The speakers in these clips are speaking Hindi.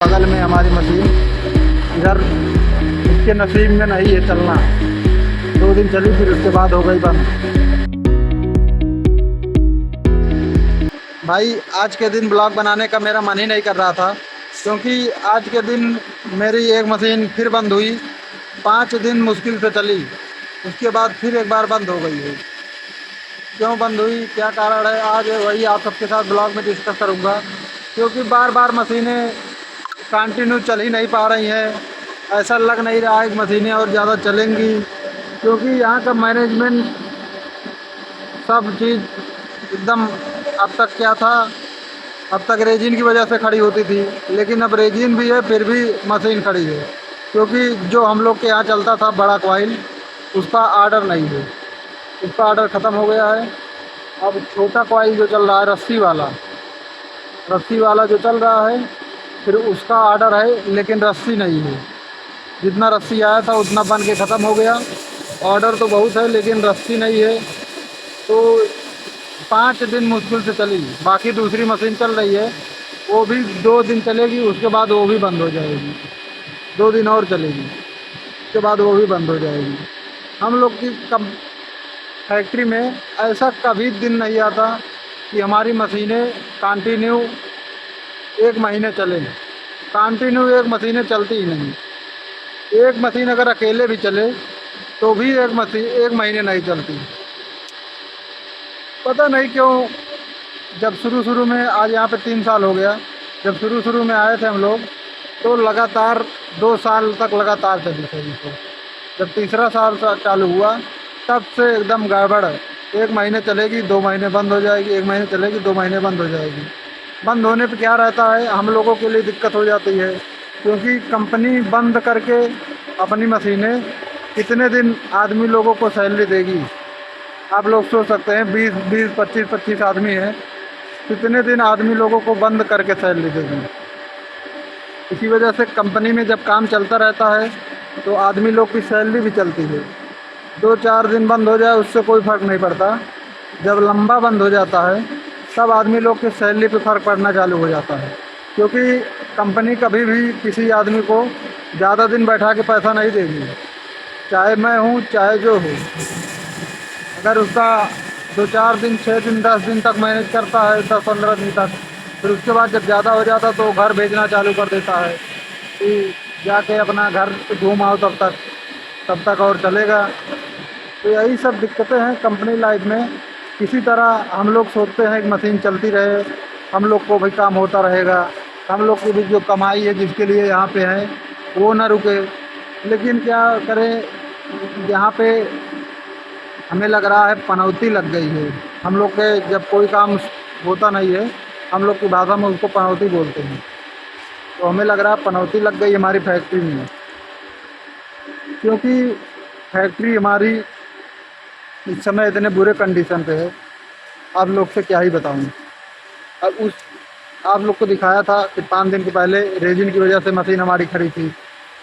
बगल में हमारी मशीन, इधर इसके नसीब में नहीं है चलना। 2 दिन चली, फिर उसके बाद हो गई बंद। भाई आज के दिन ब्लॉग बनाने का मेरा मन ही नहीं कर रहा था, क्योंकि आज के दिन मेरी एक मशीन फिर बंद हुई। 5 दिन मुश्किल से चली, उसके बाद फिर एक बार बंद हो गई है। क्यों बंद हुई, क्या कारण है, आज वही आप सबके साथ ब्लॉग में डिस्कस करूँगा। क्योंकि बार बार मशीनें कंटिन्यू चल ही नहीं पा रही हैं। ऐसा लग नहीं रहा है कि मशीनें और ज़्यादा चलेंगी, क्योंकि यहाँ का मैनेजमेंट सब चीज़ एकदम, अब तक क्या था, अब तक रेजिन की वजह से खड़ी होती थी, लेकिन अब रेजिन भी है फिर भी मशीन खड़ी है। क्योंकि जो हम लोग के यहाँ चलता था बड़ा कॉइल, उसका आर्डर नहीं है, उसका आर्डर ख़त्म हो गया है। अब छोटा कॉइल जो चल रहा है, रस्सी वाला जो चल रहा है, फिर उसका आर्डर है, लेकिन रस्सी नहीं है। जितना रस्सी आया था उतना बन के ख़त्म हो गया। ऑर्डर तो बहुत है लेकिन रस्सी नहीं है। तो 5 दिन मुश्किल से चली। बाकी दूसरी मशीन चल रही है, वो भी 2 दिन चलेगी, उसके बाद वो भी बंद हो जाएगी। 2 दिन और चलेगी, उसके बाद वो भी बंद हो जाएगी। हम लोग की फैक्ट्री में ऐसा कभी दिन नहीं आता कि हमारी मशीनें कंटिन्यू 1 महीने चलें। कंटिन्यू 1 मशीनें चलती ही नहीं। एक मशीन अगर अकेले भी चले तो भी एक मशीन 1 महीने नहीं चलती। पता नहीं क्यों। जब शुरू में, आज यहाँ पे 3 साल हो गया, जब शुरू में आए थे हम लोग, तो लगातार 2 साल तक लगातार चली थी। तो जब तीसरा साल चालू हुआ, तब से एकदम गड़बड़। 1 महीने चलेगी, 2 महीने बंद हो जाएगी, 1 महीने चलेगी, 2 महीने बंद हो जाएगी। बंद होने पे क्या रहता है, हम लोगों के लिए दिक्कत हो जाती है, क्योंकि कंपनी बंद करके अपनी मशीनें कितने दिन आदमी लोगों को सैलरी देगी। आप लोग सोच सकते हैं, 20 25 आदमी हैं, कितने दिन आदमी लोगों को बंद करके सैलरी देगी। इसी वजह से कंपनी में जब काम चलता रहता है तो आदमी लोग की सैलरी भी चलती है। 2-4 दिन बंद हो जाए उससे कोई फ़र्क नहीं पड़ता। जब लंबा बंद हो जाता है तब आदमी लोग की सैलरी पे फ़र्क पड़ना चालू हो जाता है, क्योंकि कंपनी कभी भी किसी आदमी को ज़्यादा दिन बैठा के पैसा नहीं देगी। चाहे मैं हूँ, चाहे जो हो, अगर उसका 2-4 दिन, 6 दिन, 10 दिन तक मैनेज करता है, 10-15 दिन तक, फिर उसके बाद जब ज़्यादा हो जाता तो घर भेजना चालू कर देता है कि जाके अपना घर घूम आओ, तब तक और चलेगा। तो यही सब दिक्कतें हैं कंपनी लाइफ में। किसी तरह हम लोग सोचते हैं कि मशीन चलती रहे, हम लोग को भी काम होता रहेगा, हम लोग की भी जो कमाई है जिसके लिए यहाँ पे है वो ना रुके। लेकिन क्या करें, यहाँ पे हमें लग रहा है पनौती लग गई है। हम लोग के जब कोई काम होता नहीं है, हम लोग की भाषा में उसको पनौती बोलते हैं। तो हमें लग रहा है पनौती लग गई हमारी फैक्ट्री में, क्योंकि फैक्ट्री हमारी इस समय इतने बुरे कंडीशन पे है, आप लोग से क्या ही बताऊं। अब आप लोग को दिखाया था कि 5 दिन के पहले रेजिन की वजह से मशीन हमारी खड़ी थी।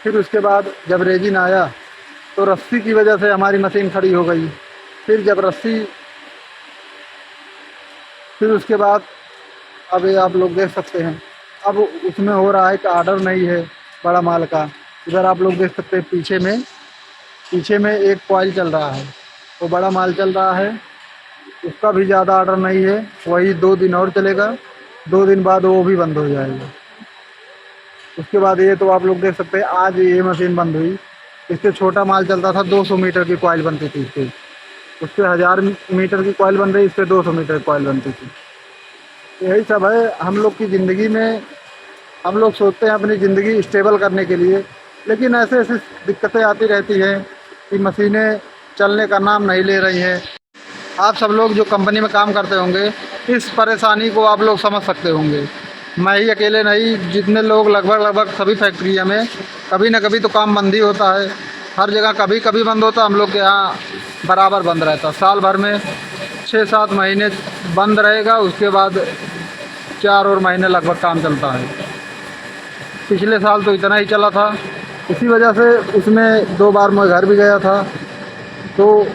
फिर उसके बाद जब रेजिन आया तो रस्सी की वजह से हमारी मशीन खड़ी हो गई। फिर उसके बाद अब ये आप लोग देख सकते हैं, अब उसमें हो रहा है कि आर्डर नहीं है बड़ा माल का। इधर आप लोग देख सकते हैं, पीछे में एक कॉइल चल रहा है, वो बड़ा माल चल रहा है, उसका भी ज़्यादा आर्डर नहीं है। वही 2 दिन और चलेगा, 2 दिन बाद वो भी बंद हो जाएगा। उसके बाद ये तो आप लोग देख सकते हैं, आज ये मशीन बंद हुई। इससे छोटा माल चलता था, 200 मीटर की कॉइल बनती थी उससे 1000 मीटर की कॉइल बन रही, इससे 200 मीटर कॉइल बनती थी। यही सब है हम लोग की ज़िंदगी में। हम लोग सोचते हैं अपनी ज़िंदगी स्टेबल करने के लिए, लेकिन ऐसे दिक्कतें आती रहती हैं कि मशीनें चलने का नाम नहीं ले रही हैं। आप सब लोग जो कंपनी में काम करते होंगे, इस परेशानी को आप लोग समझ सकते होंगे। मैं ही अकेले नहीं, जितने लोग लगभग सभी फैक्ट्रियों में कभी ना कभी तो काम बंद ही होता है। हर जगह कभी कभी बंद होता, हम लोग के यहाँ बराबर बंद रहता। साल भर में 6-7 महीने बंद रहेगा, उसके बाद 4 और महीने लगभग काम चलता है। पिछले साल तो इतना ही चला था। इसी वजह से उसमें 2 बार मैं घर भी गया था। तो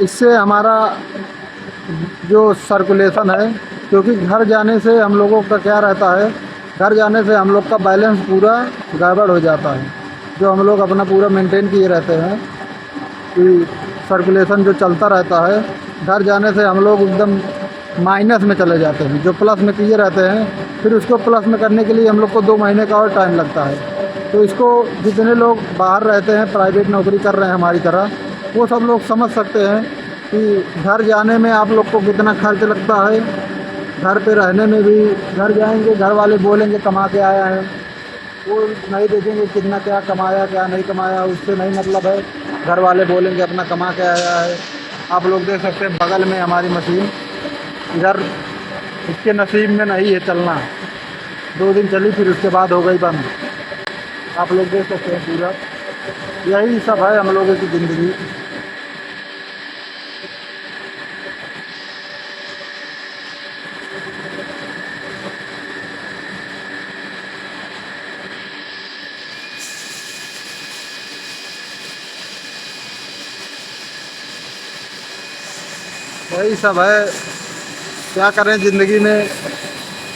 इससे हमारा जो सर्कुलेशन है, क्योंकि घर जाने से हम लोगों का क्या रहता है, घर जाने से हम लोग का बैलेंस पूरा गड़बड़ हो जाता है। जो हम लोग अपना पूरा मेंटेन किए रहते हैं कि सर्कुलेशन जो चलता रहता है, घर जाने से हम लोग एकदम माइनस में चले जाते हैं। जो प्लस में किए रहते हैं, फिर उसको प्लस में करने के लिए हम लोग को 2 महीने का और टाइम लगता है। तो इसको जितने लोग बाहर रहते हैं, प्राइवेट नौकरी कर रहे हैं हमारी तरह, वो सब लोग समझ सकते हैं कि घर जाने में आप लोग को कितना खर्च लगता है। घर पे रहने में भी, घर जाएंगे घर वाले बोलेंगे कमा के आया है, वो नहीं देखेंगे कितना क्या कमाया क्या नहीं कमाया, उससे नहीं मतलब है। घर वाले बोलेंगे अपना कमा के आया है। आप लोग देख सकते हैं बगल में हमारी मशीन, इधर इसके नसीब में नहीं है चलना। 2 दिन चली, फिर उसके बाद हो गई बंद। आप लोग देख सकते हैं पूरा यही सब है हम लोगों की ज़िंदगी। यही सब है, क्या करें ज़िंदगी में।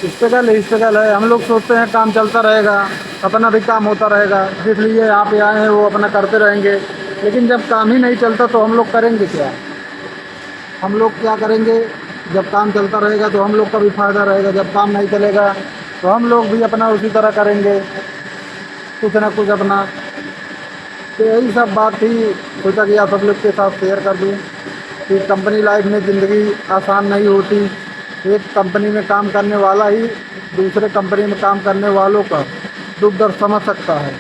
स्ट्रगल है। हम लोग सोचते हैं काम चलता रहेगा, अपना भी काम होता रहेगा, जिस लिए यहाँ पे आए हैं वो अपना करते रहेंगे। लेकिन जब काम ही नहीं चलता तो हम लोग करेंगे क्या? हम लोग क्या करेंगे? जब काम चलता रहेगा तो हम लोग का भी फ़ायदा रहेगा, जब काम नहीं चलेगा तो हम लोग भी अपना उसी तरह करेंगे, कुछ ना कुछ अपना। तो यही सब बात थी, सोचा कि आप सब लोग के साथ शेयर कर दूँ कि कंपनी लाइफ में ज़िंदगी आसान नहीं होती। एक कंपनी में काम करने वाला ही दूसरे कंपनी में काम करने वालों का दुख दर्द समझ सकता है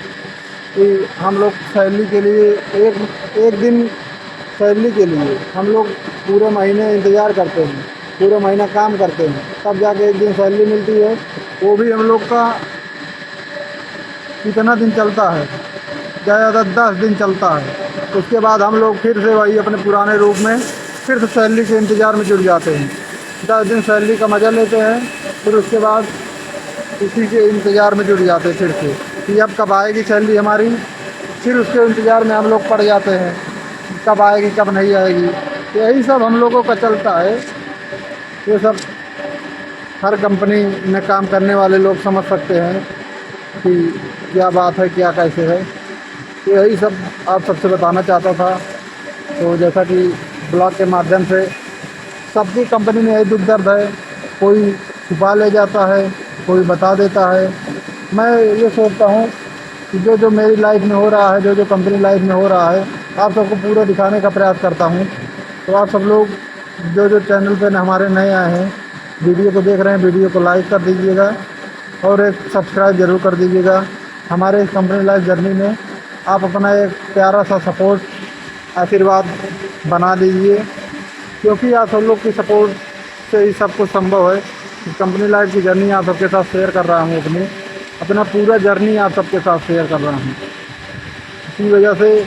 कि हम लोग सैलरी के लिए एक दिन सैलरी के लिए हम लोग पूरे महीने इंतज़ार करते हैं, पूरे महीना काम करते हैं, तब जाके एक दिन सैलरी मिलती है। वो भी हम लोग का कितना दिन चलता है? ज़्यादा 10 दिन चलता है। उसके बाद हम लोग फिर से वही अपने पुराने रूप में फिर से सैलरी के इंतज़ार में जुट जाते हैं। 10 दिन सैलरी का मज़ा लेते हैं, फिर उसके बाद उसी के इंतज़ार में जुट जाते हैं फिर से कि अब कब आएगी सैलरी हमारी। फिर उसके इंतज़ार में हम लोग पड़ जाते हैं, कब आएगी कब नहीं आएगी। यही सब हम लोगों का चलता है। ये सब हर कंपनी में काम करने वाले लोग समझ सकते हैं कि क्या बात है, क्या कैसे है। तो यही सब आप सबसे बताना चाहता था। तो जैसा कि ब्लॉग के माध्यम से सबकी कंपनी में यही दुख दर्द है, कोई छुपा ले जाता है, कोई बता देता है। मैं ये सोचता हूँ कि जो मेरी लाइफ में हो रहा है, जो कंपनी लाइफ में हो रहा है, आप सबको पूरा दिखाने का प्रयास करता हूँ। तो आप सब लोग जो चैनल पे हमारे नए आए हैं, वीडियो को देख रहे हैं, वीडियो को लाइक कर दीजिएगा और एक सब्सक्राइब ज़रूर कर दीजिएगा। हमारे इस कंपनी लाइफ जर्नी में आप अपना एक प्यारा सा सपोर्ट, आशीर्वाद बना दीजिए, क्योंकि आप सब लोग की सपोर्ट से ही सब कुछ संभव है। कंपनी लाइफ की जर्नी आप सबके साथ शेयर कर रहा हूँ, अपना पूरा जर्नी आप सबके साथ शेयर कर रहा हूँ। इसी वजह से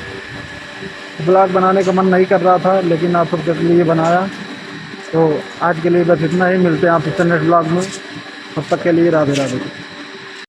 ब्लॉग बनाने का मन नहीं कर रहा था, लेकिन आप सबके लिए बनाया। तो आज के लिए बस इतना ही, मिलते हैं आप नेक्स्ट ब्लॉग में। तब तक के लिए राधे राधे।